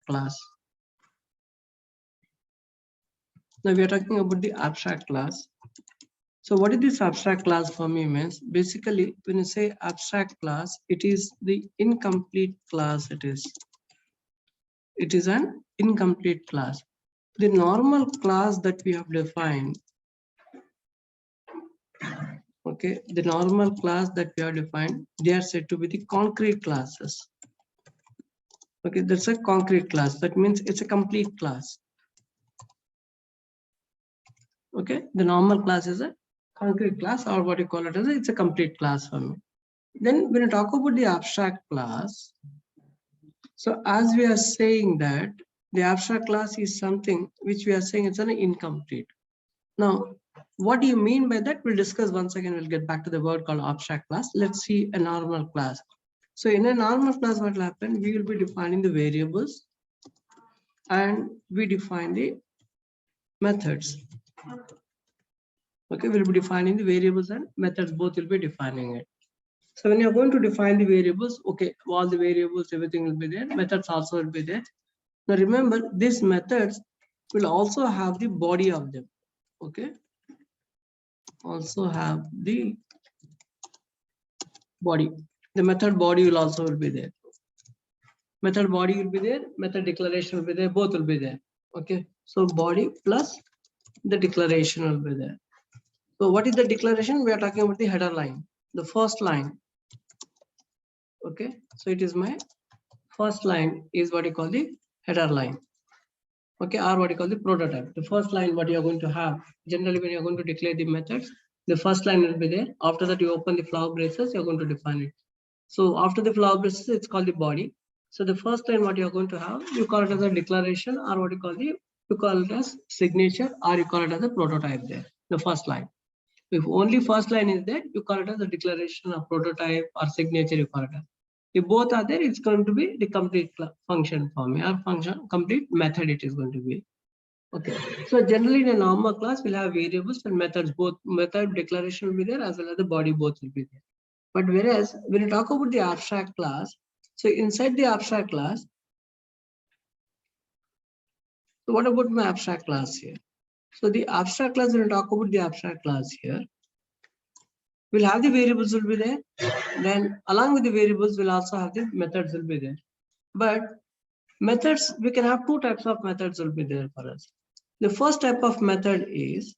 class. Now we are talking about the abstract class. So what is this abstract class for me means? Basically, when you say abstract class, it is the incomplete class. It is an incomplete class. The normal class that we have defined, okay, the normal class that we have defined, they are said to be the concrete classes. Okay, that's a concrete class. That means it's a complete class. Okay, the normal class is a concrete class, or what you call it as it's a complete class for me. Then when you talk about the abstract class, so as we are saying that the abstract class is something which we are saying it's an incomplete. Now, what do you mean by that? We'll discuss once again. We'll get back to the word called abstract class. Let's see a normal class. So in a normal class, what will happen? We will be defining the variables and we define the methods. Okay, we'll be defining the variables and methods, both will be defining it. So when you're going to define the variables, okay, all the variables, everything will be there. Methods also will be there. Now remember, these methods will also have the body of them. Okay, also have the body. The method body will also will be there. Method body will be there. Method declaration will be there. Both will be there. Okay, so body plus the declaration will be there. So what is the declaration? We are talking about the header line, the first line. Okay, so it is my first line is what you call the header line. Okay, or what you call the prototype. The first line what you are going to have. Generally, when you are going to declare the methods, the first line will be there. After that, you open the flower braces, you are going to define it. So after the flower braces, it's called the body. So the first line what you are going to have, you call it as a declaration, or what you call it as signature, or you call it as a prototype there, the first line. If only first line is there, you call it as a declaration or prototype or signature, you call it as. If both are there, it's going to be the complete function for me, or function complete method it is going to be. Okay. So generally in a normal class, we'll have variables and methods, both method declaration will be there as well as the body, both will be there. But whereas when you talk about the abstract class, so inside the abstract class, so what about my abstract class here? So the abstract class, when you talk about the abstract class here, we'll have the variables will be there. Then along with the variables, we'll also have the methods will be there. But methods, we can have two types of methods will be there for us. The first type of method is,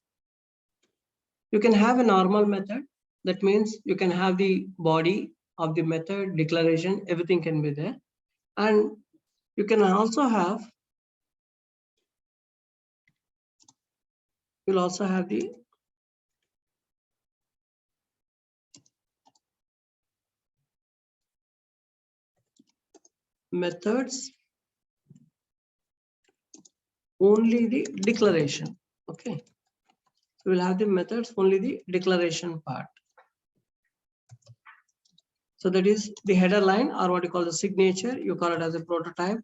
you can have a normal method. That means you can have the body of the method, declaration, everything can be there. And you can also have, you'll also have the methods, only the declaration. Okay, so we'll have the methods, only the declaration part. So that is the header line, or what you call the signature, you call it as a prototype.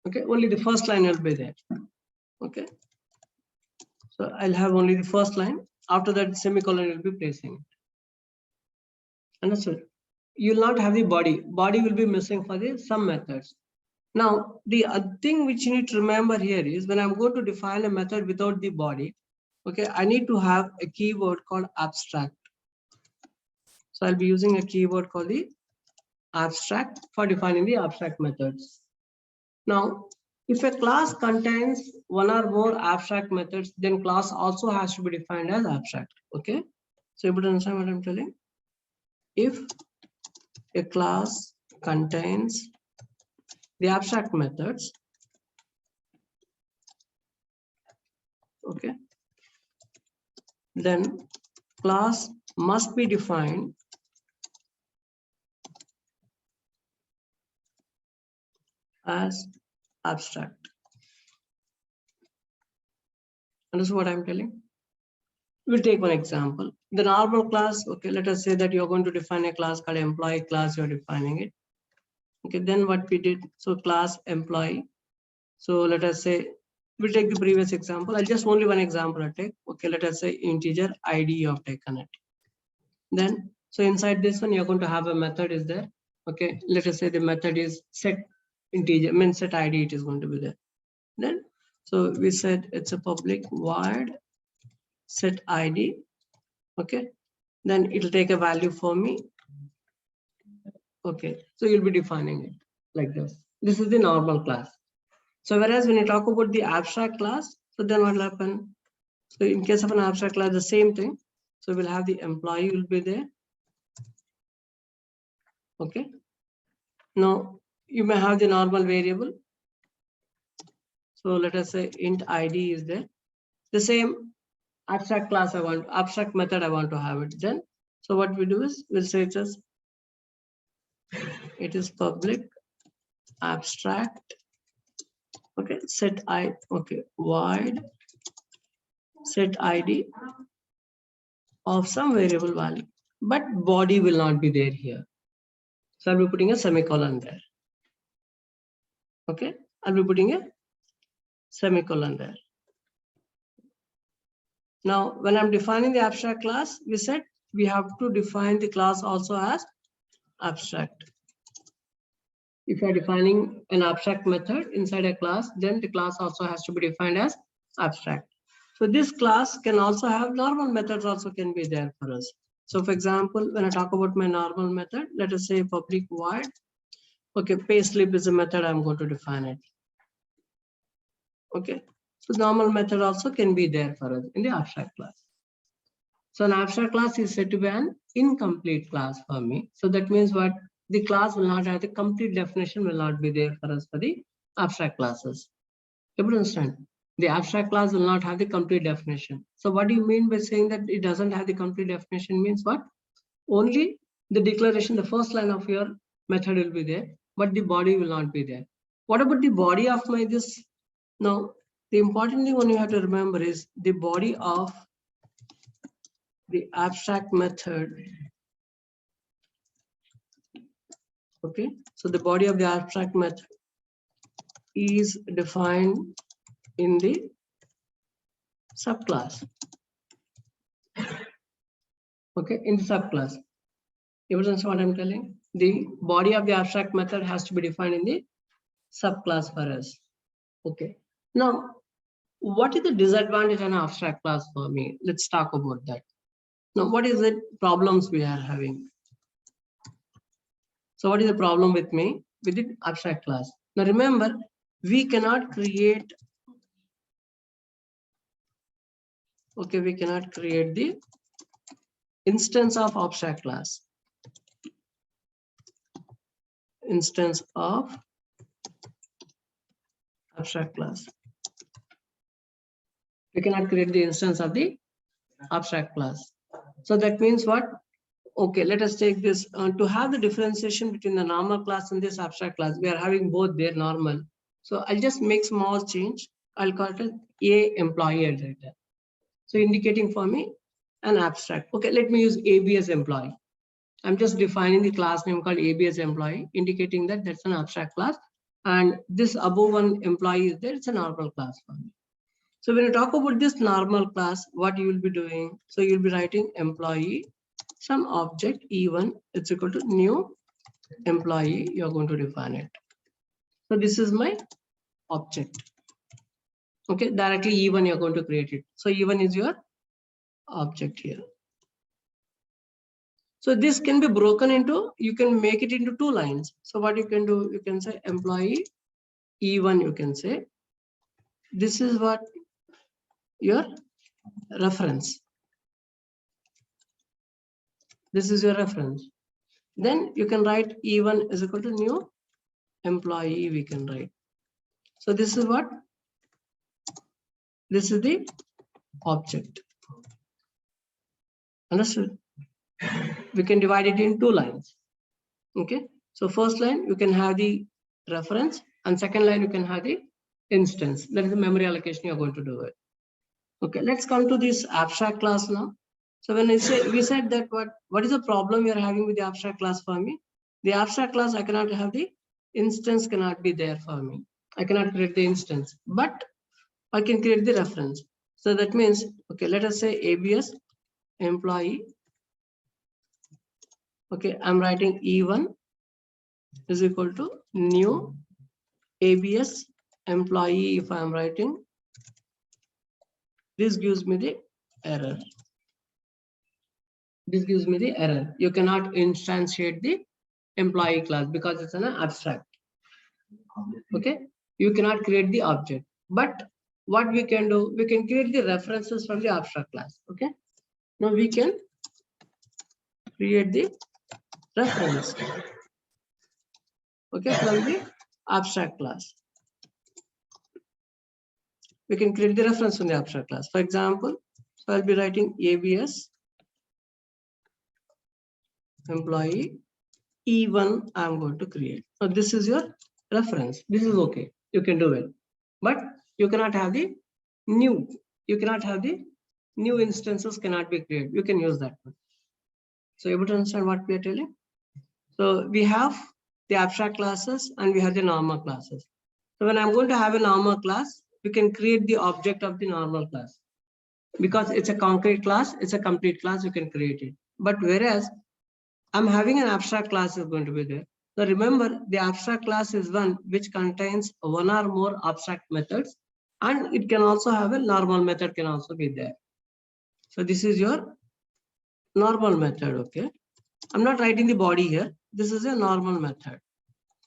Okay, only the first line will be there. Okay, so I'll have only the first line. After that, semicolon will be placing. Understood? You'll not have the body. Body will be missing for the some methods. Now, the other thing which you need to remember here is, when I'm going to define a method without the body, okay, I need to have a keyword called abstract. So I'll be using a keyword called the abstract for defining the abstract methods. Now, if a class contains one or more abstract methods, then class also has to be defined as abstract. Okay, so you understand what I'm telling? If a class contains the abstract methods, okay, then class must be defined as abstract. Understand what I'm telling? We'll take one example. The normal class, okay, let us say that you're going to define a class called employee class, you're defining it. Okay, then what we did, so class employee. So let us say, we'll take the previous example. I'll just only one example I take. Okay, let us say integer ID you have taken it. Then, so inside this one, you're going to have a method is there. Okay, let us say the method is set integer, means set ID, it is going to be there. Then, so we said it's a public void set ID. Okay, then it'll take a value for me. Okay, so you'll be defining it like this. This is the normal class. So whereas when you talk about the abstract class, so then what will happen? So in case of an abstract class, the same thing. So we'll have the employee will be there. Okay. Now you may have the normal variable. So let us say int ID is there. The same abstract class abstract method I want to have it. Then, so what we do is we'll say it is public abstract. Okay, set I. Okay, void set ID of some variable value, but body will not be there here. So I'll be putting a semicolon there. Okay, I'll be putting a semicolon there. Now, when I'm defining the abstract class, we said we have to define the class also as abstract. If you're defining an abstract method inside a class, then the class also has to be defined as abstract. So this class can also have normal methods also can be there for us. So for example, when I talk about my normal method, let us say public void. Okay, payslip is a method I'm going to define it. Okay, so normal method also can be there for us in the abstract class. So an abstract class is said to be an incomplete class for me. So that means what? The class will not have the complete definition will not be there for us for the abstract classes. You understand? The abstract class will not have the complete definition. So what do you mean by saying that it doesn't have the complete definition means what? Only the declaration, the first line of your method will be there, but the body will not be there. What about the body of my this? Now, the important thing one you have to remember is the body of the abstract method. Okay, so the body of the abstract method is defined in the subclass. Okay, in the subclass. You understand what I'm telling? The body of the abstract method has to be defined in the subclass for us. Okay. Now, what is the disadvantage of an abstract class for me? Let's talk about that. Now, what is the problems we are having? So what is the problem with me with the abstract class? Now remember, we cannot create, okay, we cannot create the instance of abstract class. Instance of abstract class. We cannot create the instance of the abstract class. So that means what? Okay, let us take this to have the differentiation between the normal class and this abstract class. We are having both their normal. So I'll just make small change. I'll call it a employee editor. So indicating for me an abstract. Okay, let me use AB as employee. I'm just defining the class name called AB as employee, indicating that that's an abstract class. And this above one employee is there, it's a normal class for me. So when you talk about this normal class, what you will be doing? So you'll be writing employee, some object E1, it's equal to new employee, you're going to define it. So this is my object. Okay, directly E1 you're going to create it. So E1 is your object here. So this can be broken into, you can make it into two lines. So what you can do, you can say employee E1, you can say, this is what your reference. This is your reference. Then you can write E1 is equal to new employee, we can write. So this is what? This is the object. Understood? We can divide it in two lines. Okay. So first line, you can have the reference, and second line, you can have the instance. That is the memory allocation you're going to do it. Okay, let's come to this abstract class now. So when I say, we said that what is the problem you're having with the abstract class for me? The abstract class, I cannot have the instance cannot be there for me. I cannot create the instance, but I can create the reference. So that means, okay, let us say ABS employee. Okay, I'm writing E1 is equal to new ABS employee, if I am writing, this gives me the error. This gives me the error. You cannot instantiate the employee class because it's an abstract. Okay, you cannot create the object. But what we can do, we can create the references from the abstract class. Okay, now we can create the reference. Okay, from the abstract class. We can create the reference from the abstract class. For example, so I'll be writing ABS employee E1 I'm going to create. So this is your reference. This is okay. You can do it. But you cannot have the new. You cannot have the new instances cannot be created. You can use that one. So able to understand what we are telling? So we have the abstract classes and we have the normal classes. So when I'm going to have a normal class, we can create the object of the normal class. Because it's a concrete class, it's a complete class, you can create it. But whereas I'm having an abstract class is going to be there. So remember, the abstract class is one which contains one or more abstract methods, and it can also have a normal method can also be there. So this is your normal method. Okay, I'm not writing the body here. This is a normal method.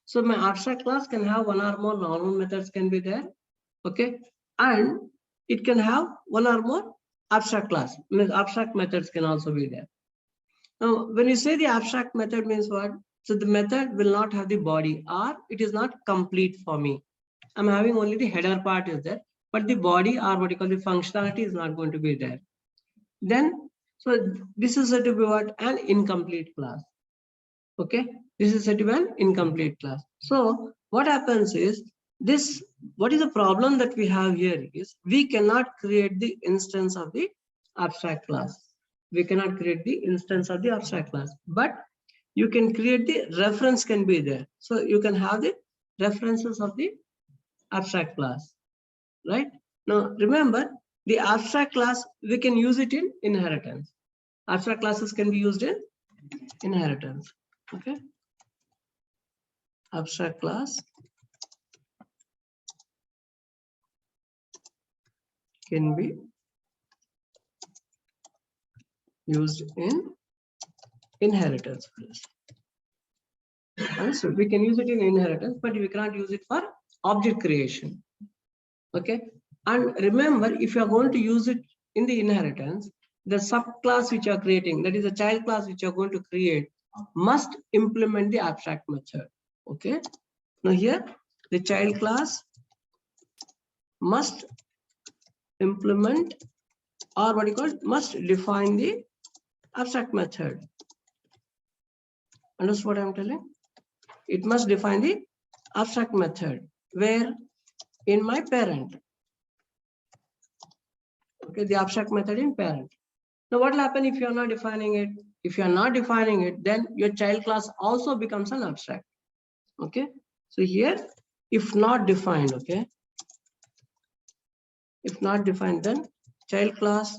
So my abstract class can have one or more normal methods can be there. Okay, and it can have one or more abstract class. Means abstract methods can also be there. Now, when you say the abstract method means what? So the method will not have the body, or it is not complete for me. I'm having only the header part is there, but the body or what you call the functionality is not going to be there. Then, so this is said to be what? An incomplete class. Okay, this is said to be an incomplete class. So what happens is this, what is the problem that we have here is we cannot create the instance of the abstract class. We cannot create the instance of the abstract class, but you can create the reference can be there. So you can have the references of the abstract class, right? Now remember, the abstract class, we can use it in inheritance. Abstract classes can be used in inheritance. Okay, abstract class can be used in inheritance. So we can use it in inheritance, but we cannot use it for object creation. Okay, and remember, if you are going to use it in the inheritance, the subclass which you are creating, that is a child class which you are going to create, must implement the abstract method. Okay, now here the child class must implement, or what you call, must define the abstract method. Understand what I'm telling? It must define the abstract method where in my parent. Okay, the abstract method in parent. Now what will happen if you are not defining it? If you are not defining it, then your child class also becomes an abstract. Okay, so here, if not defined, okay, if not defined, then child class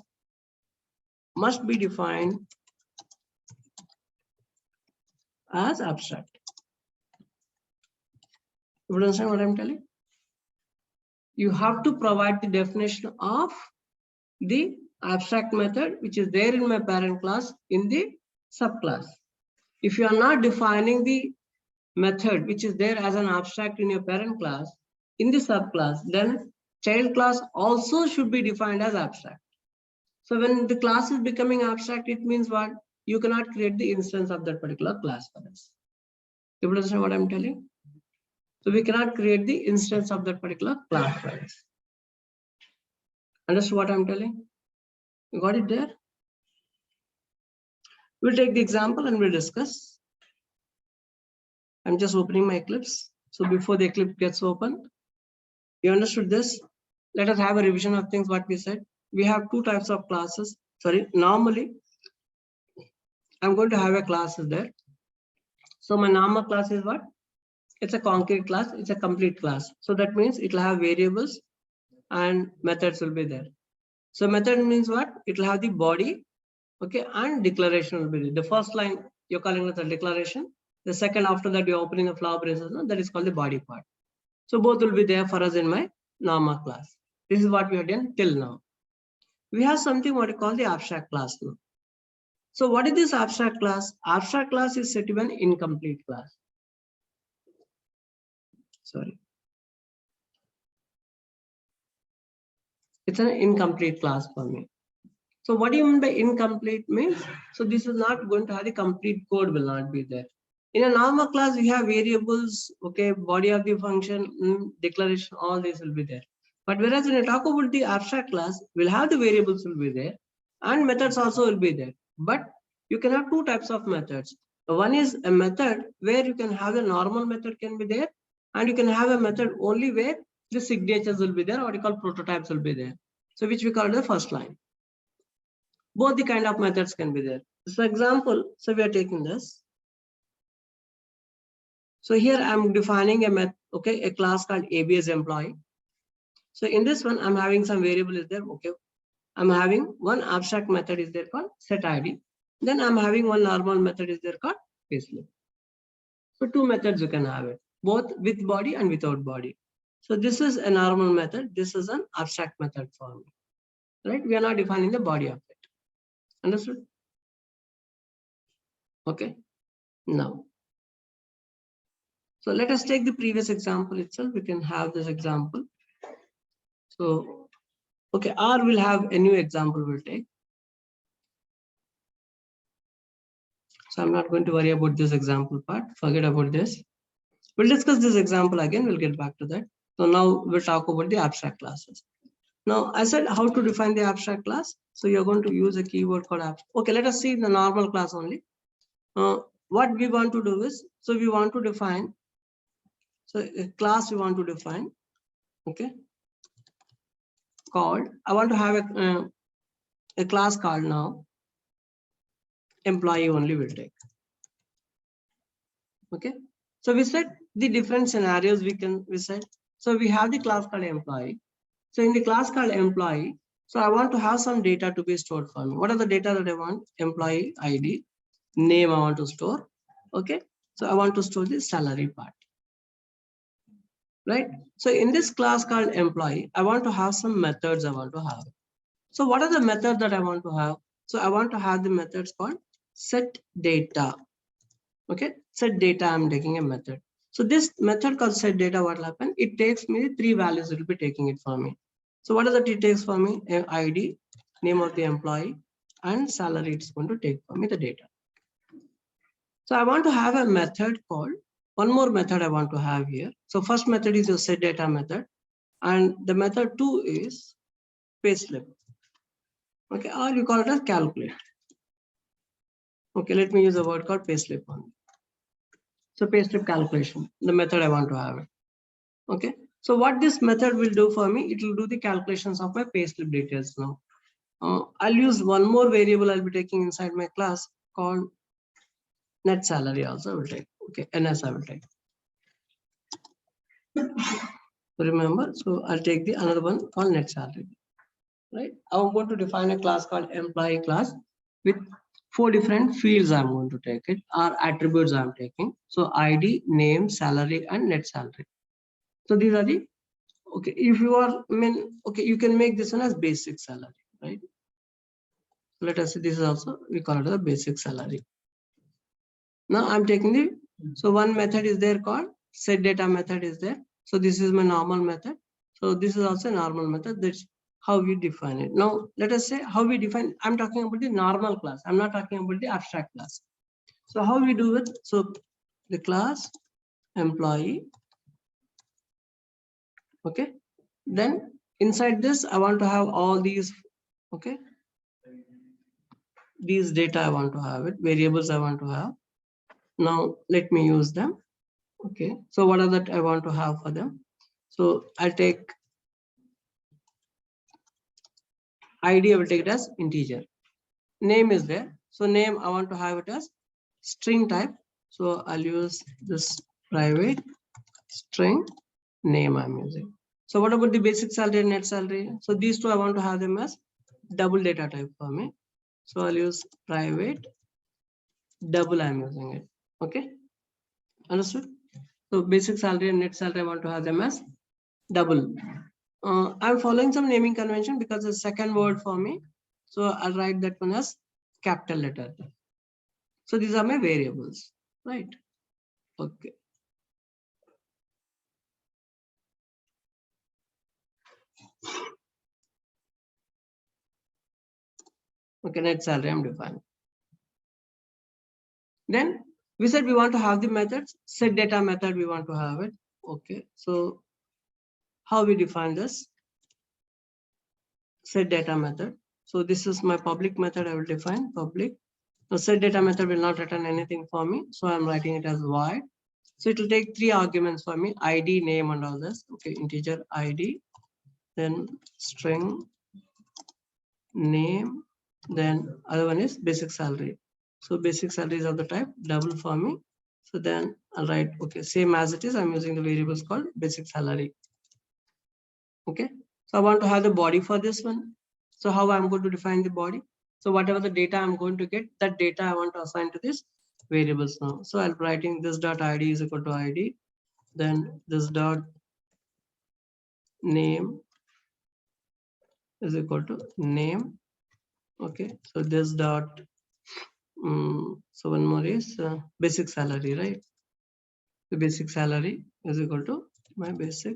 must be defined as abstract. You understand what I'm telling? You have to provide the definition of the abstract method which is there in my parent class in the subclass. If you are not defining the method which is there as an abstract in your parent class in the subclass, then child class also should be defined as abstract. So when the class is becoming abstract, it means what? You cannot create the instance of that particular class for us. You understand what I'm telling? So we cannot create the instance of that particular class for us. Understand what I'm telling? You got it there? We'll take the example and we'll discuss. I'm just opening my Eclipse. So before the Eclipse gets open, you understood this? Let us have a revision of things what we said. We have two types of classes. Sorry, normally I'm going to have a class there. So my normal class is what? It's a concrete class, it's a complete class. So that means it will have variables and methods will be there. So method means what? It will have the body, okay, and declaration will be there. The first line you're calling it a declaration. The second after that you're opening a flower braces, no? That is called the body part. So both will be there for us in my normal class. This is what we have done till now. We have something what we call the abstract class now. So what is this abstract class? Abstract class is said to be an incomplete class. Sorry. It's an incomplete class for me. So what do you mean by incomplete means? So this is not going to have the complete code will not be there. In a normal class, we have variables, okay, body of the function, declaration, all this will be there. But whereas when you talk about the abstract class, we'll have the variables will be there and methods also will be there. But you can have two types of methods. One is a method where you can have a normal method can be there, and you can have a method only where the signatures will be there, or what you call prototypes will be there. So which we call the first line. Both the kind of methods can be there. So example, so we are taking this. So here I'm defining a method, okay, a class called ABS employee. So in this one, I'm having some variable is there, okay. I'm having one abstract method is there called set ID. Then I'm having one normal method is there called payslip. So two methods you can have it, both with body and without body. So this is a normal method. This is an abstract method for me, right? We are not defining the body of it. Understood? Okay. Now, so let us take the previous example itself. We can have this example. So, okay, R will have a new example we'll take. So I'm not going to worry about this example part. Forget about this. We'll discuss this example again. We'll get back to that. So now we'll talk about the abstract classes. Now I said how to define the abstract class. So you're going to use a keyword called abstract. Okay, let us see the normal class only. What we want to do is, so we want to define, so a class we want to define, okay, called, I want to have a class called now employee only will take. Okay, so we said the different scenarios we said. So we have the class called employee. So in the class called employee, so I want to have some data to be stored for me. What are the data that I want? Employee ID, name I want to store. Okay, so I want to store the salary part, right? So in this class called employee, I want to have some methods I want to have. So what are the methods that I want to have? So I want to have the methods called set data. Okay, set data, I'm taking a method. So this method called set data, what will happen? It takes me 3 values, it will be taking it for me. So what is that it takes for me? ID, name of the employee, and salary it's going to take for me the data. So I want to have a method called, one more method I want to have here. So first method is your set data method, and the method 2 is payslip. Okay, or you call it as calculate. Okay, let me use a word called payslip only. So payslip calculation, the method I want to have it. Okay, so what this method will do for me, it will do the calculations of my payslip details now. I'll use one more variable I'll be taking inside my class called net salary also I will take. Okay, NS I will take. Remember, so I'll take the another one called net salary. Right, I'm going to define a class called employee class with 4 different fields I'm going to take it, or attributes I'm taking. So ID, name, salary, and net salary. So these are the, okay, if you are, I mean, okay, you can make this one as basic salary, right? Let us see, this is also, we call it the basic salary. Now I'm taking the, so one method is there called set data method is there. So this is my normal method. So this is also a normal method. That's how we define it. Now let us say how we define, I'm talking about the normal class. I'm not talking about the abstract class. So how we do it? So the class employee. Okay. Then inside this, I want to have all these, okay. These data I want to have it, variables I want to have. Now let me use them. Okay, so what are that I want to have for them? So I'll take ID, I will take it as integer. Name is there. So name, I want to have it as string type. So I'll use this private string name I'm using. So what about the basic salary and net salary? So these two I want to have them as double data type for me. So I'll use private double, I'm using it. Okay, understood? So basic salary and net salary, I want to have them as double. I'm following some naming convention because the second word for me. So I'll write that one as capital letter. So these are my variables, right? Okay. Okay, net salary I'm defining. Then we said we want to have the methods, set data method, we want to have it. Okay, so how we define this? Set data method. So this is my public method, I will define public. So set data method will not return anything for me. So I'm writing it as void. So it will take 3 arguments for me, ID, name, and all this. Okay, integer ID, then string, name, then other one is basic salary. So basic salary is of the type double for me. So then I'll write, okay, same as it is, I'm using the variables called basic salary. Okay, so I want to have the body for this one. So how I'm going to define the body? So whatever the data I'm going to get, that data I want to assign to this variables now. So I'll be writing this dot ID is equal to ID, then this dot name is equal to name. Okay, so this dot so one more is basic salary, right? The basic salary is equal to my basic.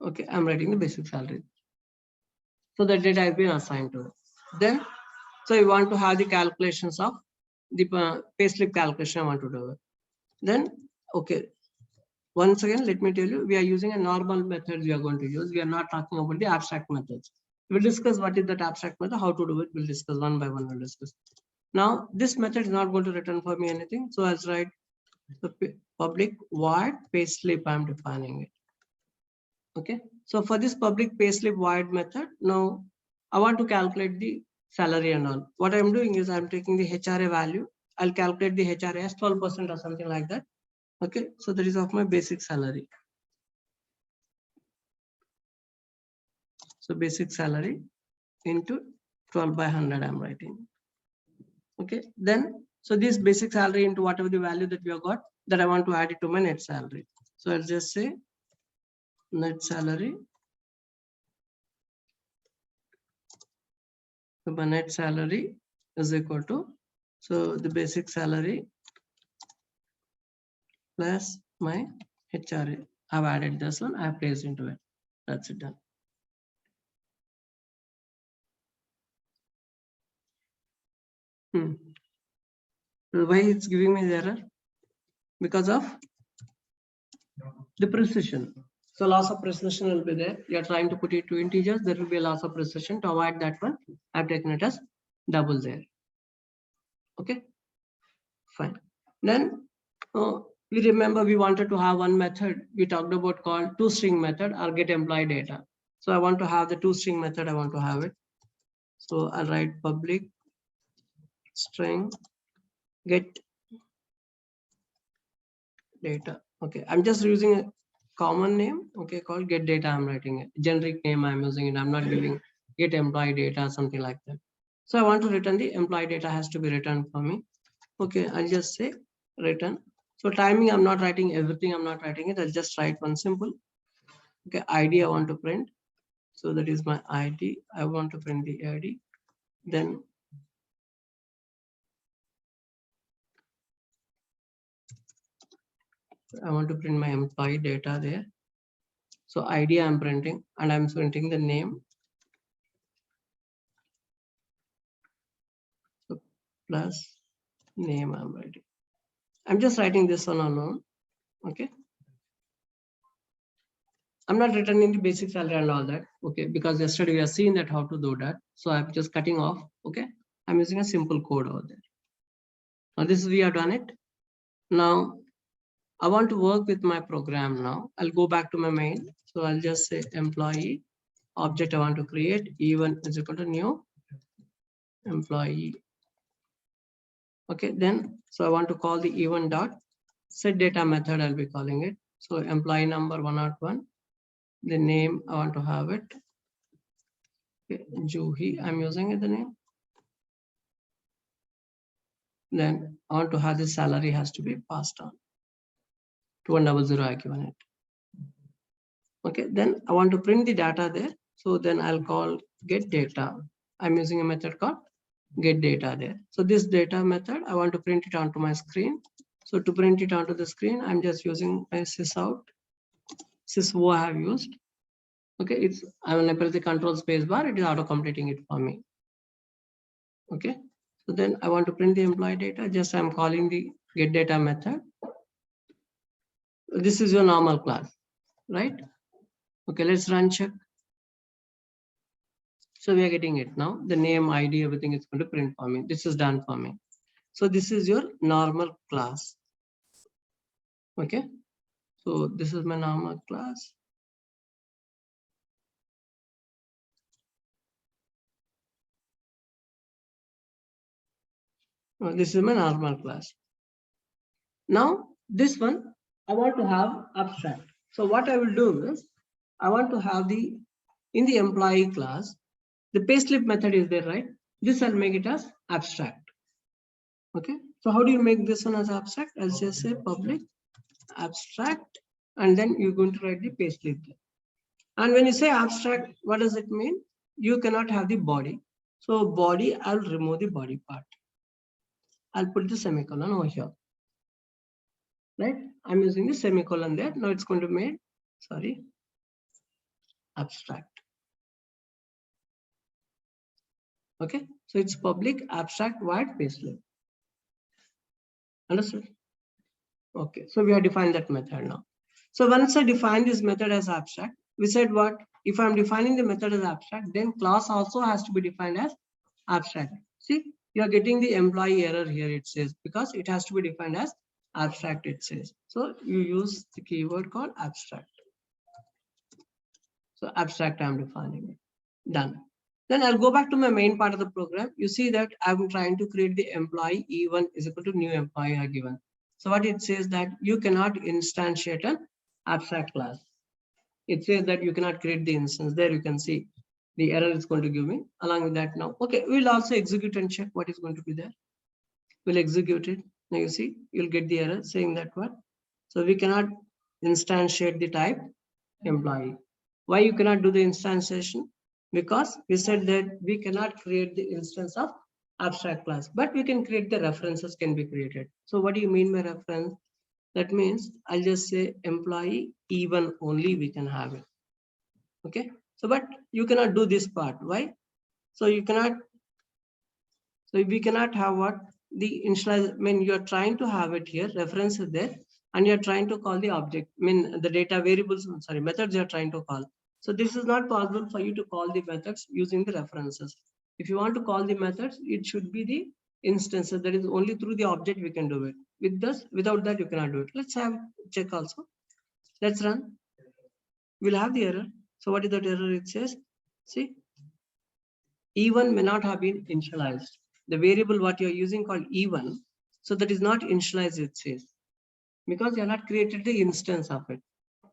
Okay, I'm writing the basic salary. So that data has been assigned to it. Then, so you want to have the calculations of the payslip calculation I want to do it. Then, okay, once again, let me tell you, we are using a normal method we are going to use. We are not talking about the abstract methods. We'll discuss what is that abstract method, how to do it. We'll discuss one by one. We'll discuss. Now, this method is not going to return for me anything. So I'll write the public void payslip. I'm defining it. Okay. So for this public payslip void method, now I want to calculate the salary and all. What I'm doing is I'm taking the HRA value. I'll calculate the HRA as 12% or something like that. Okay. So that is of my basic salary. So basic salary into 12 by 100 I'm writing. Okay. Then, so this basic salary into whatever the value that we have got, that I want to add it to my net salary. So I'll just say net salary. So my net salary is equal to, so the basic salary plus my HRA. I've added this one, I've placed into it. That's it done. Why it's giving me the error? Because of the precision. So loss of precision will be there. You're trying to put it to integers, there will be a loss of precision. To avoid that one, I've taken it as double there. Okay, fine. Then we remember we wanted to have one method we talked about called toString method or get employee data. So I want to have the toString method, I want to have it. So I'll write public string get data. Okay, I'm just using a common name, okay, called get data. I'm writing it. Generic name I'm using it. I'm not giving get employee data, something like that. So I want to return the employee data has to be returned for me. Okay, I'll just say return. So timing, I'm not writing everything, I'm not writing it. I'll just write one simple. Okay, ID I want to print. So that is my ID. I want to print the ID. Then I want to print my employee data there. So ID I'm printing and I'm printing the name. So plus name I'm writing. I'm just writing this one alone. Okay. I'm not returning the basic salary and all that. Okay, because yesterday we have seen that how to do that. So I'm just cutting off. Okay. I'm using a simple code over there. Now this is we have done it. Now I want to work with my program now. I'll go back to my main. So I'll just say employee object I want to create even is equal to new employee. Okay, then so I want to call the even dot set data method. I'll be calling it. So employee number 101. The name I want to have it. Okay, Juhi, I'm using it the name. Then I want to have the salary has to be passed on. 2100 I given it. Okay, then I want to print the data there. So then I'll call get data. I'm using a method called get data there. So this data method, I want to print it onto my screen. So to print it onto the screen, I'm just using my sysout, syso I have used. Okay, it's when I press the control space bar, it is auto completing it for me. Okay, so then I want to print the employee data. Just I'm calling the get data method. This is your normal class, right? Okay, let's run check. So we are getting it now. The name, ID, everything is going to print for me. This is done for me. So this is your normal class. Okay. So this is my normal class. This is my normal class. Now this one, I want to have abstract. So what I will do is, I want to have in the employee class, the payslip method is there, right? This I'll make it as abstract. Okay. So how do you make this one as abstract? I'll just say public abstract, and then you're going to write the payslip. And when you say abstract, what does it mean? You cannot have the body. So body, I'll remove the body part. I'll put the semicolon over here. Right? I'm using the semicolon there. Now it's going to make, abstract. Okay. So it's public abstract void payslip. Understood? Okay. So we have defined that method now. So once I define this method as abstract, we said what? If I'm defining the method as abstract, then class also has to be defined as abstract. See, you are getting the employee error here, it says, because it has to be defined as abstract, it says. So you use the keyword called abstract. So abstract, I'm defining it. Done. Then I'll go back to my main part of the program. You see that I'm trying to create the employee E1 is equal to new employee I given. So what it says that you cannot instantiate an abstract class. It says that you cannot create the instance. There you can see the error is going to give me. Along with that now, okay, we'll also execute and check what is going to be there. We'll execute it. Now you see, you'll get the error saying that what? So we cannot instantiate the type employee. Why you cannot do the instantiation? Because we said that we cannot create the instance of abstract class, but we can create the references can be created. So what do you mean by reference? That means I'll just say employee E1 only we can have it. Okay. So, but you cannot do this part. Why? So you cannot. So we cannot have what the initialize. I mean, you are trying to have it here. Reference is there, and you are trying to call the object. I mean, the data variables. Sorry, methods you are trying to call. So this is not possible for you to call the methods using the references. If you want to call the methods, it should be the instances. That is only through the object we can do it. With this, without that, you cannot do it. Let's have check also. Let's run. We'll have the error. So what is that error? It says, see, E1 may not have been initialized. The variable what you're using called E1, so that is not initialized, it says, because you have not created the instance of it.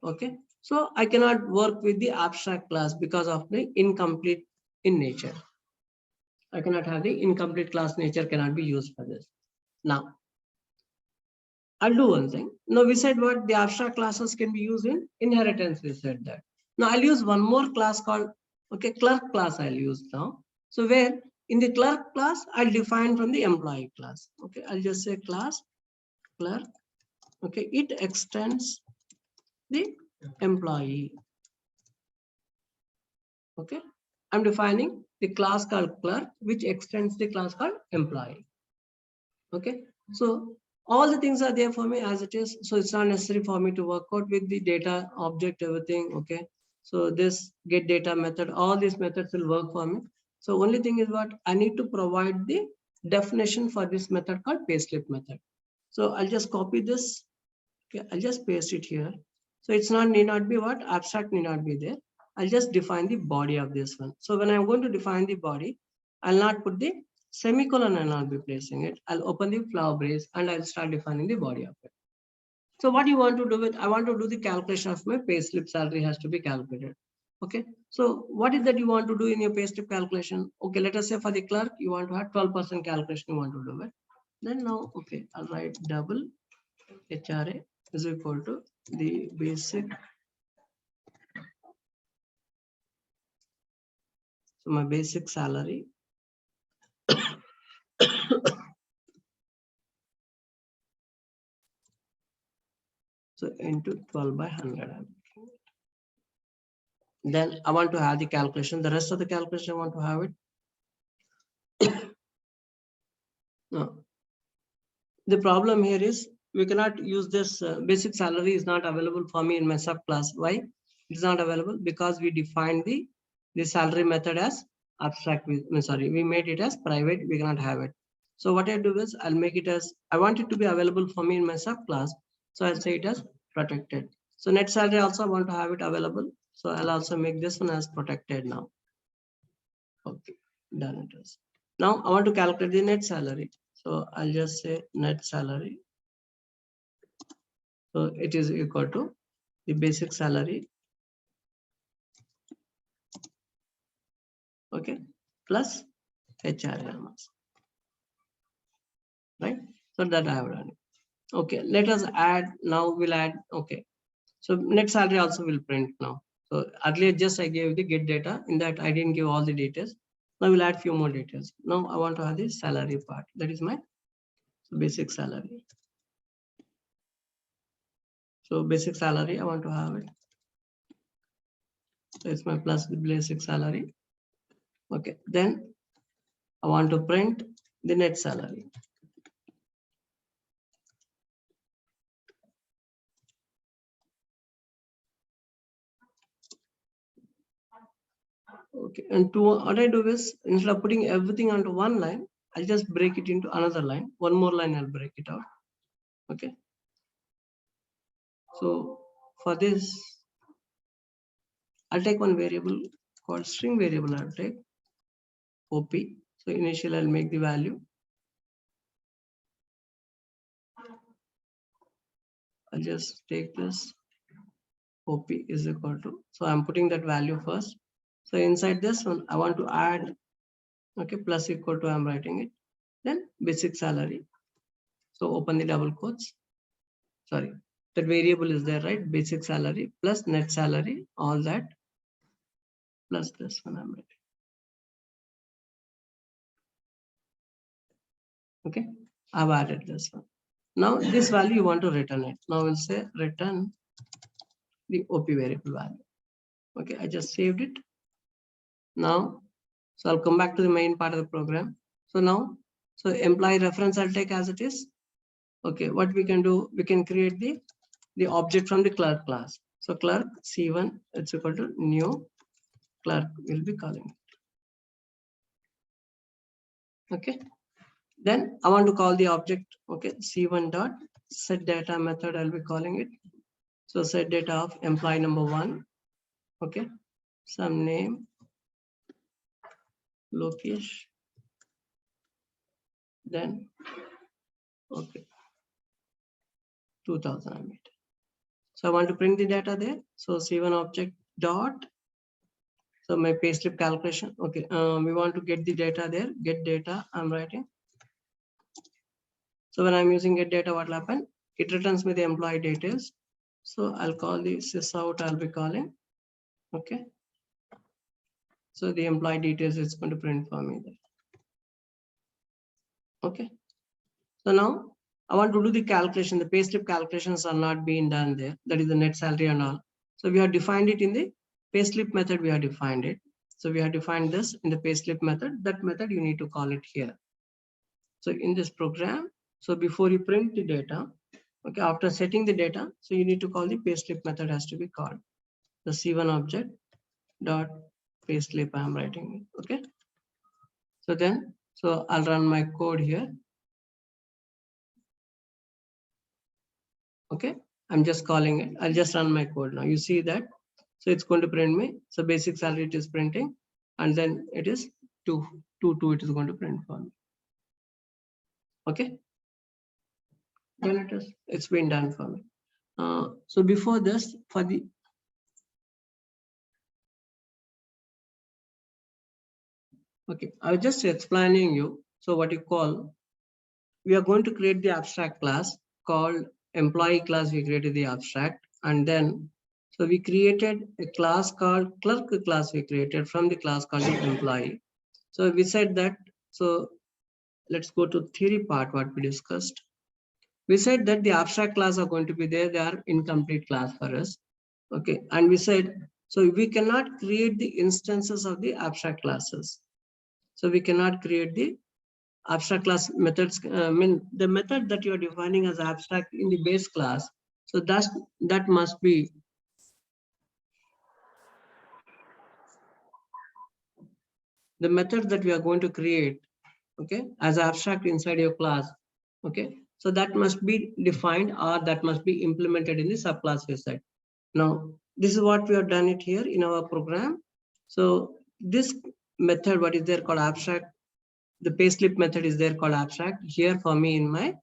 Okay, so I cannot work with the abstract class because of the incomplete in nature. I cannot have the incomplete class nature cannot be used for this. Now, I'll do one thing. Now we said what the abstract classes can be used in inheritance. We said that. Now I'll use one more class called, okay, clerk class I'll use now. So where in the clerk class, I'll define from the employee class. Okay, I'll just say class clerk. Okay, it extends the employee. Okay, I'm defining the class called clerk, which extends the class called employee. Okay, so all the things are there for me as it is. So it's not necessary for me to work out with the data object, everything. Okay, so this get data method, all these methods will work for me. So only thing is what I need to provide the definition for this method called payslip method. So I'll just copy this. Okay, I'll just paste it here. So it's not need not be what abstract need not be there. I'll just define the body of this one. So when I'm going to define the body, I'll not put the semicolon and I'll be placing it. I'll open the flower brace and I'll start defining the body of it. So what you want to do with, I want to do the calculation of my payslip salary has to be calculated. Okay. So what is that you want to do in your payslip calculation? Okay. Let us say for the clerk, you want to have 12% calculation you want to do it. Then now, okay, I'll write double HRA is equal to the basic. So my basic salary so into 12 by 100. Then I want to have the calculation. The rest of the calculation I want to have it. No. The problem here is we cannot use this basic salary is not available for me in my subclass. Why? It's not available because we defined the salary method as abstract. We made it as private. We cannot have it. So what I do is I'll make it as, I want it to be available for me in my subclass. So I'll say it as protected. So net salary also I want to have it available. So I'll also make this one as protected now. Okay, done it is. Now I want to calculate the net salary. So I'll just say net salary. So it is equal to the basic salary, okay, plus HRA, right? So that I have done. Okay, let us add, now we'll add, okay. So net salary also will print now. So earlier just I gave the get data, in that I didn't give all the details. Now we'll add few more details. Now I want to have the salary part, that is my basic salary. So basic salary, I want to have it. So it's my plus the basic salary. Okay, then I want to print the net salary. Okay, and to what I do is instead of putting everything onto one line, I'll just break it into another line. One more line, I'll break it out. Okay. So for this, I'll take one variable called string variable. I'll take OP. So initially, I'll make the value. I'll just take this OP is equal to. So I'm putting that value first. So inside this one, I want to add, okay, plus equal to, I'm writing it. Then basic salary. So open the double quotes. Sorry, that variable is there, right? Basic salary plus net salary, all that plus this one I'm writing. Okay, I've added this one. Now this value you want to return it. Now we'll say return the OP variable value. Okay, I just saved it. Now, so I'll come back to the main part of the program. So now, so employee reference I'll take as it is. Okay, what we can do, we can create the object from the clerk class. So clerk C1, it's equal to new clerk, we'll be calling it. Okay, then I want to call the object, okay, C1 dot set data method, I'll be calling it. So set data of employee number 1, okay, some name, Lokesh, then okay, 2008. So I want to print the data there. So C1 object dot, so my payslip calculation. Okay, we want to get the data there. Get data, I'm writing. So when I'm using get data, what will happen? It returns me the employee details. So I'll call the sysout, I'll be calling. Okay. So the employee details is going to print for me there. Okay. So now I want to do the calculation. The payslip calculations are not being done there. That is the net salary and all. So we have defined it in the payslip method. We have defined it. So we have defined this in the payslip method. That method you need to call it here. So in this program, so before you print the data, okay, after setting the data, so you need to call the payslip method has to be called. The C1 object dot payslip I'm writing. Okay. So then, so I'll run my code here. Okay, I'm just calling it. I'll just run my code now. You see that? So it's going to print me. So basic salary it is printing, and then it is 2 it is going to print for me. Okay. Then it's been done for me. So before this, for the okay, I was just explaining you. So what you call we are going to create the abstract class called employee class. We created the abstract, and then so we created a class called clerk class. We created from the class called the employee. So we said that, so let's go to theory part, what we discussed. We said that the abstract class are going to be there. They are incomplete class for us. Okay. And we said, so we cannot create the instances of the abstract classes. So we cannot create the abstract class methods. I mean, the method that you are defining as abstract in the base class. So that must be the method that we are going to create, okay, as abstract inside your class. Okay, so that must be defined, or that must be implemented in the subclass website. Now, this is what we have done it here in our program. So this method, what is there called abstract, the payslip method is there called abstract here for me in my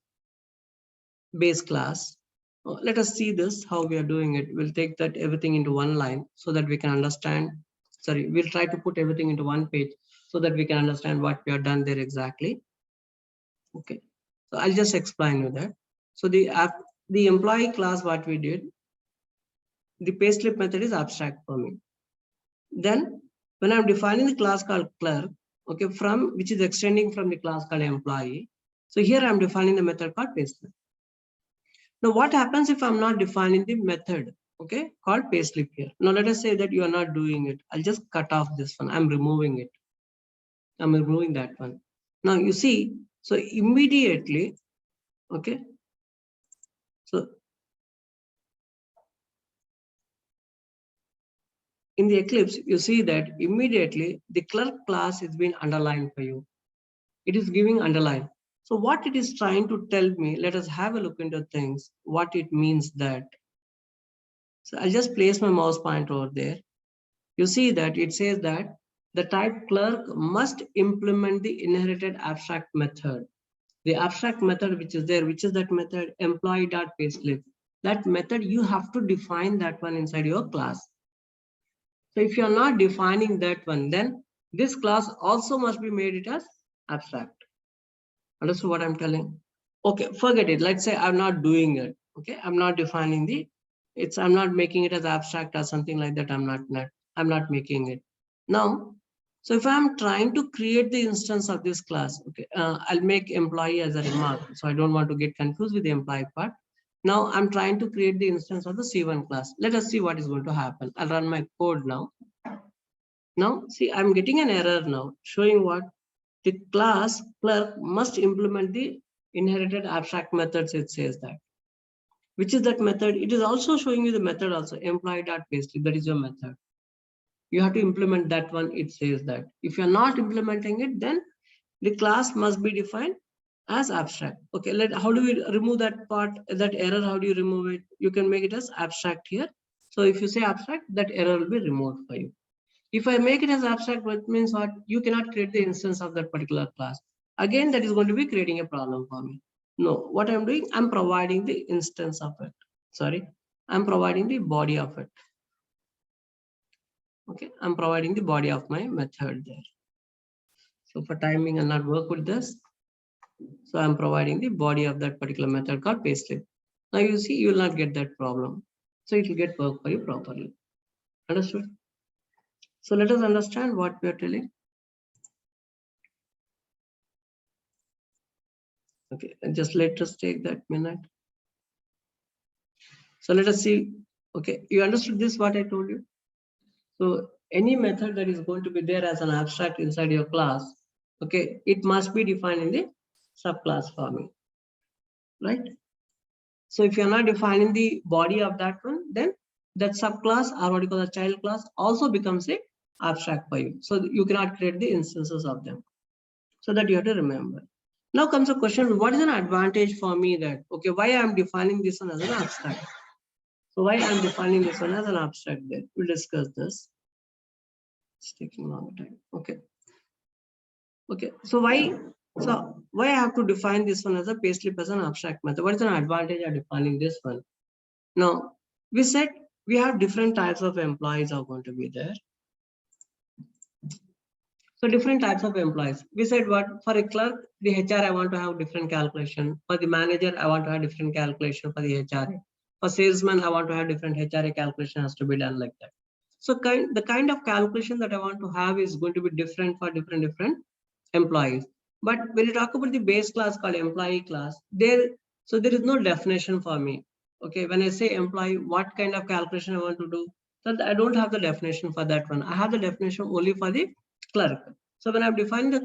base class. Let us see this, how we are doing it. We'll take that everything into one line so that we can understand. Sorry, we'll try to put everything into one page so that we can understand what we have done there exactly. Okay, so I'll just explain you that. So the employee class, what we did, the payslip method is abstract for me. Then when I'm defining the class called clerk, okay, from which is extending from the class called employee. So here I'm defining the method called payslip. Now what happens if I'm not defining the method, okay, called payslip here? Now let us say that you are not doing it. I'll just cut off this one. I'm removing it. I'm removing that one. Now you see, so immediately, okay, so in the Eclipse, you see that immediately the clerk class is being underlined for you. It is giving underline. So what it is trying to tell me, let us have a look into things, what it means that. So I'll just place my mouse pointer over there. You see that it says that the type clerk must implement the inherited abstract method. The abstract method which is there, which is that method employee.payslip. That method, you have to define that one inside your class. So if you're not defining that one, then this class also must be made it as abstract. Understand what I'm telling? Okay, forget it. Let's say I'm not doing it. Okay, I'm not defining the, I'm not making it as abstract or something like that. I'm not making it. Now, so if I'm trying to create the instance of this class, okay, I'll make employee as a remark. So I don't want to get confused with the employee part. Now I'm trying to create the instance of the C1 class. Let us see what is going to happen. I'll run my code now. Now, see, I'm getting an error now showing what the class clerk must implement the inherited abstract methods. It says that, which is that method. It is also showing you the method also, employee.payslip. That is your method. You have to implement that one. It says that if you're not implementing it, then the class must be defined as abstract. Okay, how do we remove that part, that error? How do you remove it? You can make it as abstract here. So if you say abstract, that error will be removed for you. If I make it as abstract, what means what? You cannot create the instance of that particular class. Again, that is going to be creating a problem for me. No, what I'm doing, I'm providing the instance of it. Sorry, I'm providing the body of it. Okay, I'm providing the body of my method there. So for timing, I'll not work with this. So I'm providing the body of that particular method called payslip. Now you see, you will not get that problem. So it will get work for you properly. Understood? So let us understand what we are telling. Okay, and just let us take that minute. So let us see. Okay, you understood this, what I told you? So any method that is going to be there as an abstract inside your class, okay, it must be defined in the subclass for me, right? So if you're not defining the body of that one, then that subclass, or what you call a child class, also becomes a abstract for you. So you cannot create the instances of them. So that you have to remember. Now comes a question, what is an advantage for me that, okay, why I'm defining this one as an abstract? So why I'm defining this one as an abstract there? We'll discuss this. It's taking a long time. Okay. Okay. So why I have to define this one as a payslip as an abstract method? What is an advantage of defining this one? Now, we said we have different types of employees are going to be there. So different types of employees. We said what for a clerk, the HR I want to have different calculation. For the manager, I want to have different calculation for the HRA. For salesman, I want to have different HRA calculation has to be done like that. So the kind of calculation that I want to have is going to be different for different employees. But when you talk about the base class called employee class, there is no definition for me. Okay, when I say employee, what kind of calculation I want to do? So I don't have the definition for that one. I have the definition only for the clerk. So when I've defined the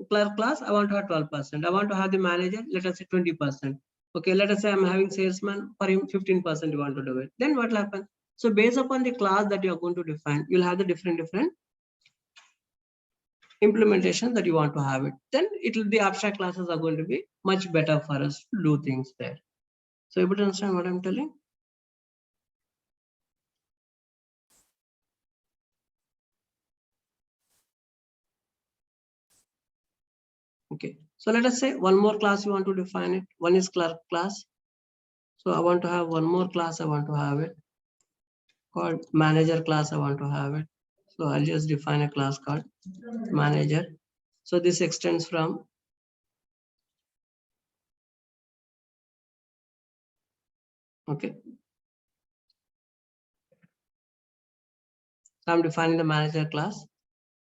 clerk class, I want to have 12%. I want to have the manager, let us say 20%. Okay, let us say I'm having salesman, for him 15% you want to do it. Then what will happen? So based upon the class that you're going to define, you'll have the different implementation that you want to have it. Then the abstract classes are going to be much better for us to do things there. So able to understand what I'm telling? Okay, so let us say one more class you want to define it. One is clerk class. So I want to have one more class. I want to have it called manager class. I want to have it. So I'll just define a class called manager. So this extends from okay. So I'm defining the manager class.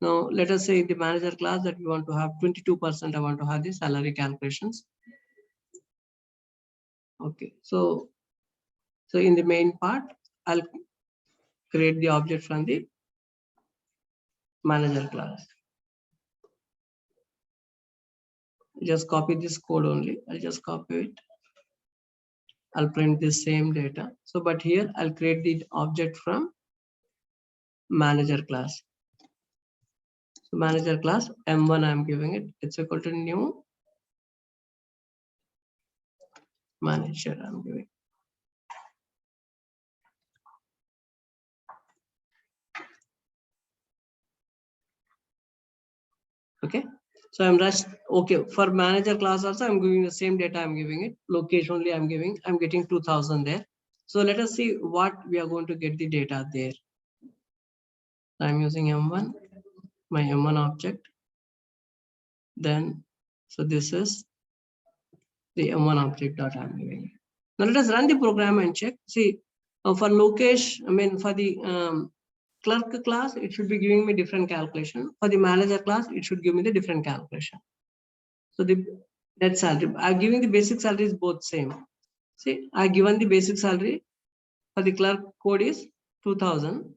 Now let us say in the manager class that we want to have 22%. I want to have the salary calculations. Okay, so in the main part, I'll create the object from the manager class. Just copy this code only. I'll just copy it. I'll print the same data. So, but here I'll create the object from manager class. So manager class M1 I'm giving it. It's equal to new manager I'm giving. Okay. So I'm just okay for manager class also. I'm giving the same data. I'm giving it location only. I'm getting 2000 there. So let us see what we are going to get the data there. I'm using M1, my M1 object. Then, so this is the M1 object that I'm giving. Now let us run the program and check. See, for Lokesh, I mean for the clerk class, it should be giving me different calculation. For the manager class, it should give me the different calculation. So the net salary, I'm giving the basic salary is both same. See, I given the basic salary for the clerk code is 2000.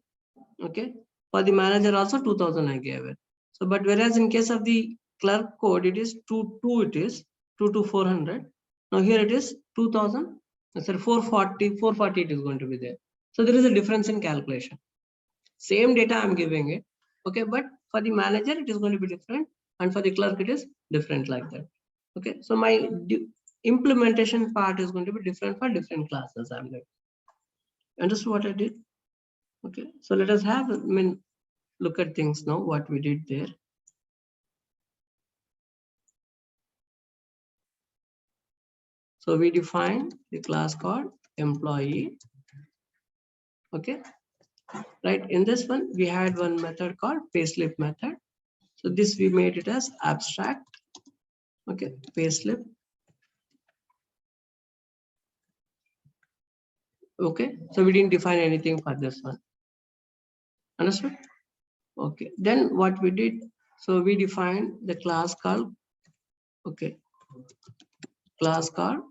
Okay. For the manager also 2000 I gave it. So, but whereas in case of the clerk code, it is 2 to 400. Now here it is 2000. So 440 it is going to be there. So there is a difference in calculation. Same data I'm giving it. Okay, but for the manager, it is going to be different. And for the clerk, it is different like that. Okay, so my implementation part is going to be different for different classes. I'm like, understood what I did? Okay, so let us have, look at things now, what we did there. So we define the class called employee. Okay, right. In this one, we had one method called payslip method. So this we made it as abstract. Okay, payslip. Okay, so we didn't define anything for this one. Understood? Okay, then what we did, so we defined the class called, okay, class called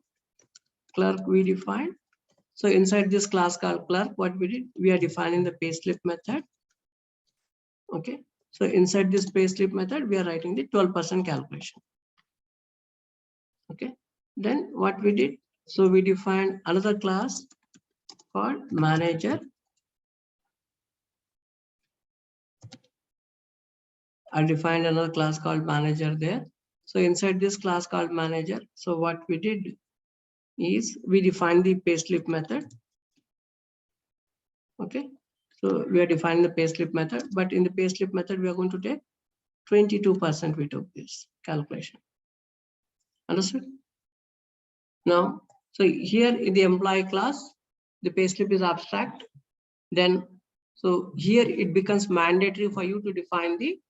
clerk we defined. So inside this class called clerk, what we did, we are defining the payslip method. Okay, so inside this payslip method, we are writing the 12% calculation. Okay, then what we did, so we defined another class called manager. I defined another class called manager there. So inside this class called manager, so what we did is we defined the payslip method. Okay, so we are defining the payslip method, but in the payslip method, we are going to take 22% we took this calculation. Understood? Now, so here in the employee class, the payslip is abstract. Then, so here it becomes mandatory for you to define the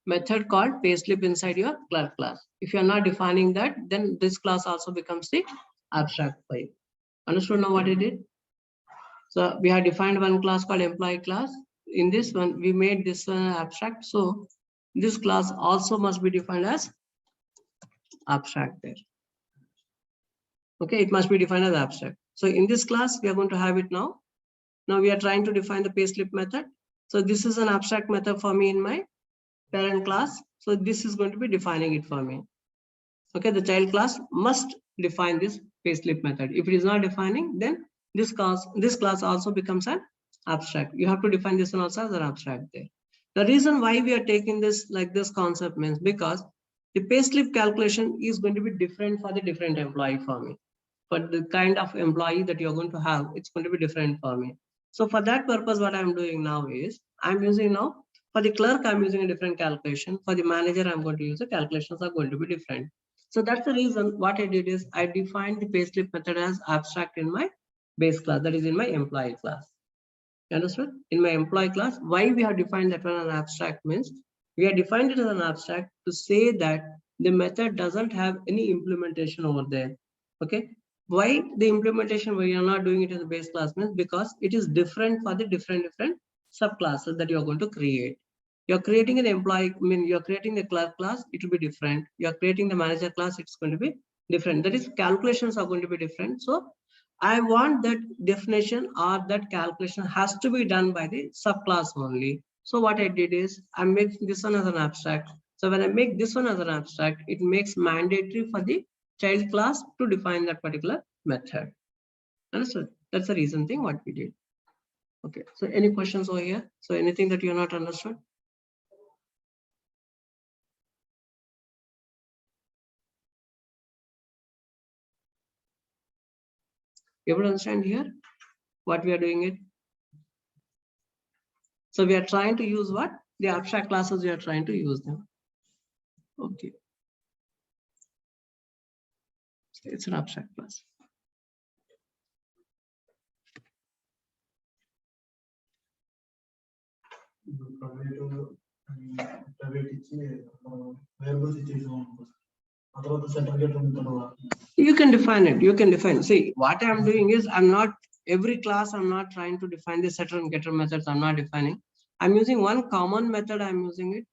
method called payslip inside your clerk class. If you are not defining that, then this class also becomes the abstract file. Understood now what I did? So we have defined one class called employee class. In this one, we made this one abstract. So this class also must be defined as abstract there. Okay, it must be defined as abstract. So in this class, we are going to have it now. Now we are trying to define the payslip method. So this is an abstract method for me in my parent class. So this is going to be defining it for me. Okay, the child class must define this payslip method. If it is not defining, then this class also becomes an abstract. You have to define this one also as an abstract there. The reason why we are taking this like this concept means because the payslip calculation is going to be different for the different employee for me. For the kind of employee that you're going to have, it's going to be different for me. So for that purpose, what I'm doing now is I'm using now for the clerk, I'm using a different calculation. For the manager, I'm going to use the calculations are going to be different. So that's the reason what I did is I defined the payslip method as abstract in my base class, that is in my employee class. You understood? In my employee class, why we have defined that one as abstract means we have defined it as an abstract to say that the method doesn't have any implementation over there. Okay. Why the implementation we are not doing it in the base class means because it is different for the different subclasses that you are going to create. You're creating an employee, I mean, you're creating the clerk class, it will be different. You're creating the manager class, it's going to be different. That is, calculations are going to be different. So I want that definition or that calculation has to be done by the subclass only. So what I did is I make this one as an abstract. So when I make this one as an abstract, it makes mandatory for the child class to define that particular method. Understood? That's the reason thing what we did. Okay, so any questions over here? So anything that you're not understood? You would understand here what we are doing it. So we are trying to use what? The abstract classes, we are trying to use them. Okay. It's an abstract class. You can define it. You can define. See, what I'm doing is I'm not every class. I'm not trying to define the setter and getter methods. I'm not defining. I'm using one common method. I'm using it.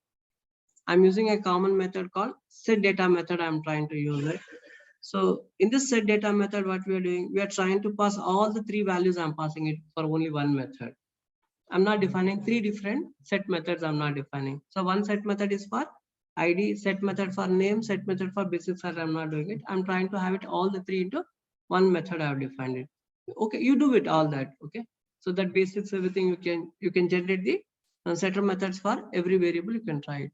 I'm using a common method called set data method. I'm trying to use it. So in this set data method, what we are doing, we are trying to pass all the three values. I'm passing it for only one method. I'm not defining three different set methods. I'm not defining. So one set method is for ID, set method for name, set method for basic set. I'm not doing it. I'm trying to have it all the three into one method. I've defined it. Okay, you do it all that. Okay, so that basics everything you can generate the setter methods for every variable. You can try it.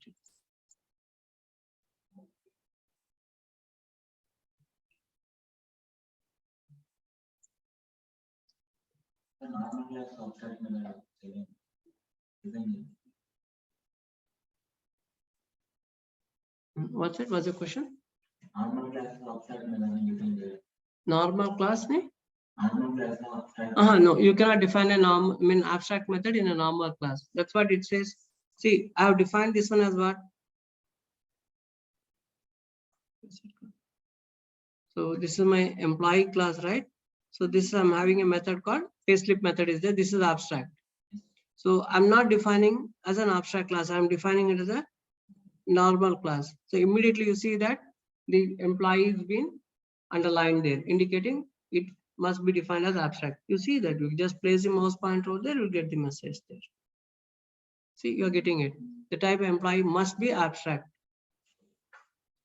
What's it? What's the question? Normal class ne? No, you cannot define a normal, I mean abstract method in a normal class. That's what it says. See, I have defined this one as what? So this is my employee class, right? So this I'm having a method called payslip method is there. This is abstract. So I'm not defining as an abstract class. I'm defining it as a normal class. So immediately you see that the employee is being underlined there, indicating it must be defined as abstract. You see that you just place the mouse pointer over there, you'll get the message there. See, you're getting it. The type of employee must be abstract.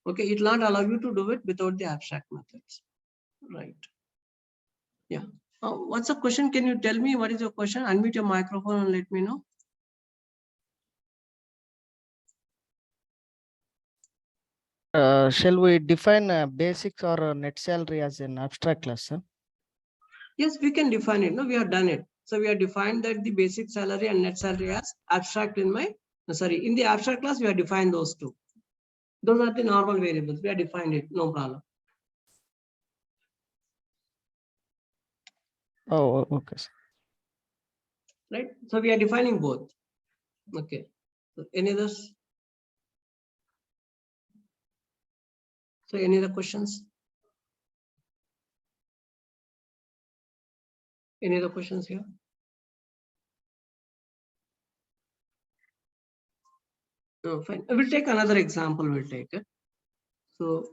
Okay, it will not allow you to do it without the abstract methods. Right. Yeah. What's the question? Can you tell me what is your question? Unmute your microphone and let me know. Shall we define basics or net salary as an abstract class? Sir? Yes, we can define it. No, we have done it. So we have defined that the basic salary and net salary as abstract in my, in the abstract class, we have defined those two. Those are the normal variables. We have defined it, no problem. Oh, okay. Right. So we are defining both. Okay. So any others? So any other questions? Any other questions here? No, fine. We'll take another example. We'll take it. So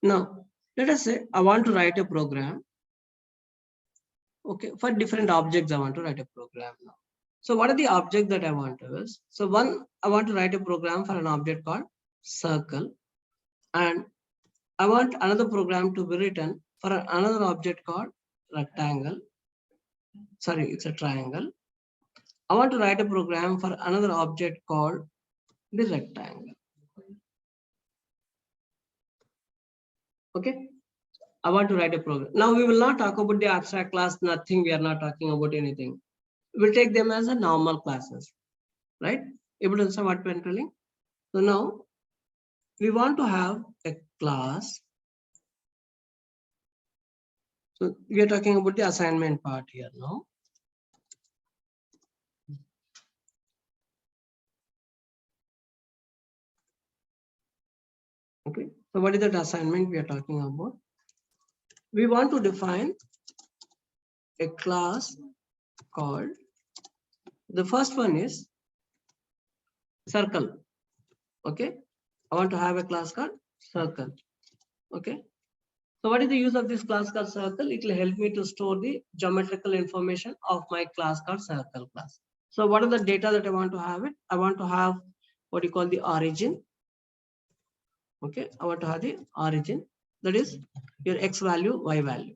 now let us say I want to write a program. Okay, for different objects, I want to write a program now. So what are the objects that I want to use? So one, I want to write a program for an object called circle, and I want another program to be written for another object called rectangle. Sorry, it's a triangle. I want to write a program for another object called the rectangle. Okay, I want to write a program. Now we will not talk about the abstract class, nothing. We are not talking about anything. We'll take them as a normal classes, right? Able to understand what we're telling? So now we want to have a class. So we are talking about the assignment part here now. Okay, so what is that assignment we are talking about? We want to define a class called, the first one is circle. Okay, I want to have a class called circle. Okay, so what is the use of this class called circle? It will help me to store the geometrical information of my class called circle class. So what are the data that I want to have it? I want to have what you call the origin. Okay, I want to have the origin, that is your x value, y value.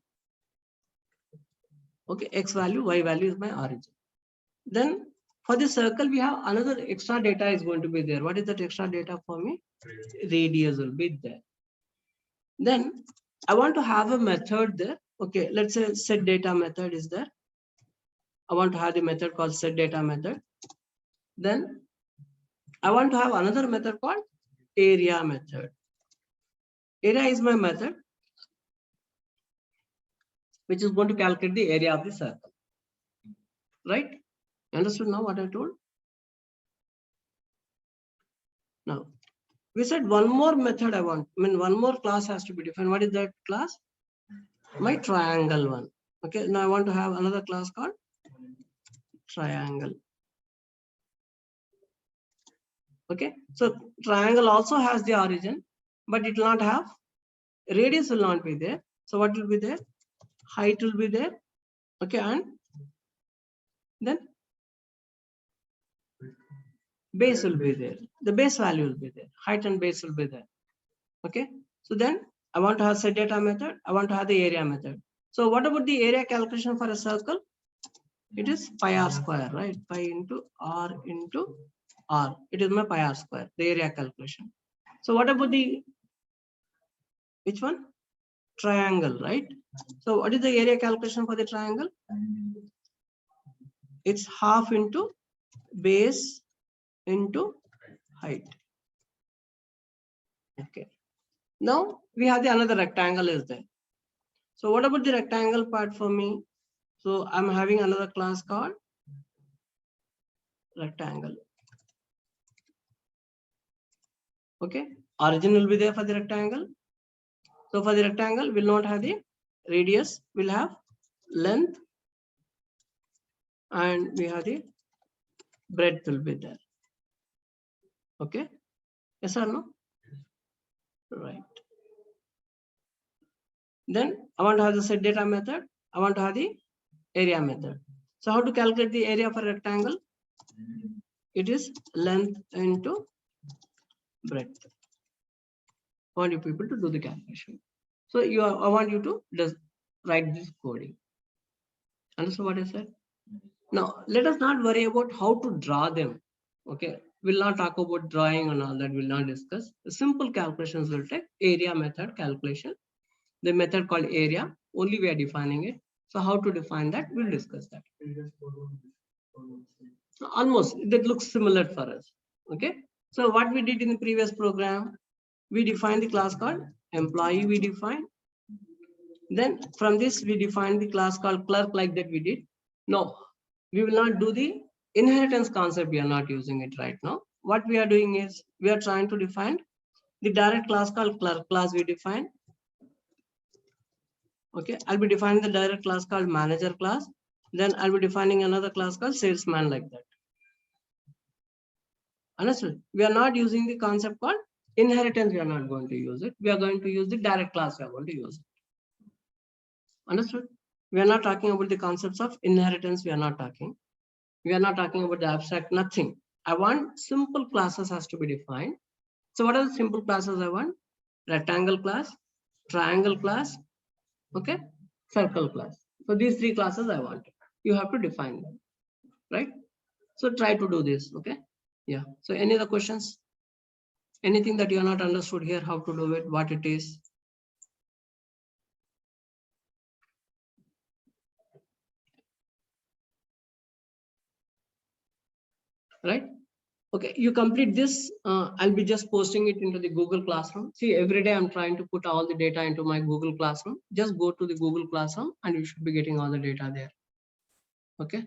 Okay, x value, y value is my origin. Then for the circle, we have another extra data is going to be there. What is that extra data for me? Radius will be there. Then I want to have a method there. Okay, let's say set data method is there. I want to have the method called set data method. Then I want to have another method called area method. Area is my method which is going to calculate the area of the circle. Right? Understood now what I told? Now, we said one more method I want. I mean, one more class has to be defined. What is that class? My triangle one. Okay, now I want to have another class called triangle. Okay, so triangle also has the origin, but it will not have, radius will not be there. So what will be there? Height will be there. Okay, and then base will be there. The base value will be there. Height and base will be there. Okay, so then I want to have set data method. I want to have the area method. So what about the area calculation for a circle? It is pi r square, right? Pi into r into r. It is my pi r square, the area calculation. So what about the, which one? Triangle, right? So what is the area calculation for the triangle? It's half into base into height. Okay. Now we have the another rectangle is there. So what about the rectangle part for me? So I'm having another class called rectangle. Okay. Origin will be there for the rectangle. So for the rectangle, we'll not have the radius, we'll have length, and we have the breadth will be there. Okay. Yes or no? Right. Then I want to have the set data method. I want to have the area method. So how to calculate the area for rectangle? It is length into breadth. I want you people to do the calculation. So I want you to just write this coding. Understand what I said? Now let us not worry about how to draw them. Okay, we'll not talk about drawing and all that. We'll not discuss. The simple calculations will take area method calculation. The method called area, only we are defining it. So how to define that, we'll discuss that. Almost, that looks similar for us. Okay, so what we did in the previous program, we defined the class called employee, we define, Then from this, we define the class called clerk like that we did. No, we will not do the inheritance concept. We are not using it right now. What we are doing is we are trying to define the direct class called clerk class we define. Okay, I'll be defining the direct class called manager class. Then I'll be defining another class called salesman like that. Understood? We are not using the concept called inheritance. We are not going to use it. We are going to use the direct class. We are going to use it. Understood? We are not talking about the concepts of inheritance. We are not talking. We are not talking about the abstract, nothing. I want simple classes has to be defined. So what are the simple classes I want? Rectangle class, triangle class, okay, circle class. So these three classes I want. You have to define them, right? So try to do this, okay? Yeah. So any other questions? Anything that you are not understood here, how to do it, what it is? Right? Okay, you complete this. I'll be just posting it into the Google Classroom. See, every day I'm trying to put all the data into my Google Classroom. Just go to the Google Classroom and you should be getting all the data there. Okay.